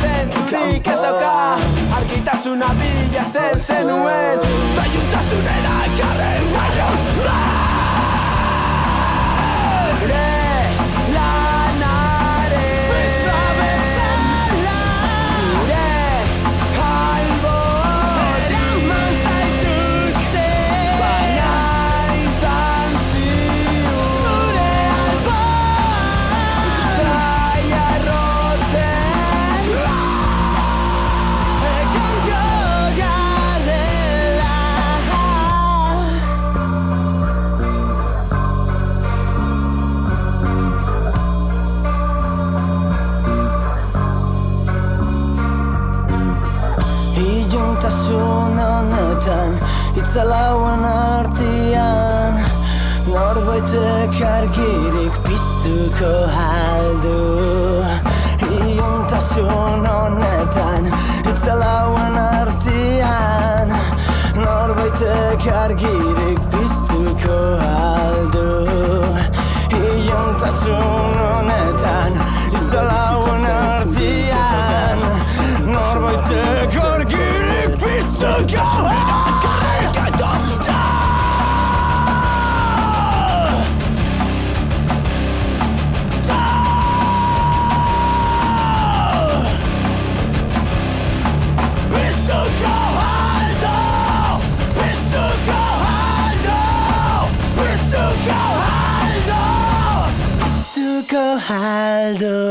zentzurik ez dauka. Argitasuna bilatzen zenuen, tailuntasunera ekarren gaioz. Gure lanaren bezala, gure albotik eraman zaituzte, baina izan ziur zure alboa sustraia errotzen egongo garela. Iluntasun honetan, itzalauen artean, norbaitek argirik piztuko haldu. Iluntasun honetan, itzalauen artean, norbaitek argirik piztuko haldu. Iluntasun honetan, itzalauen artean, norbaitek argirik piztuko haldu. Haldo.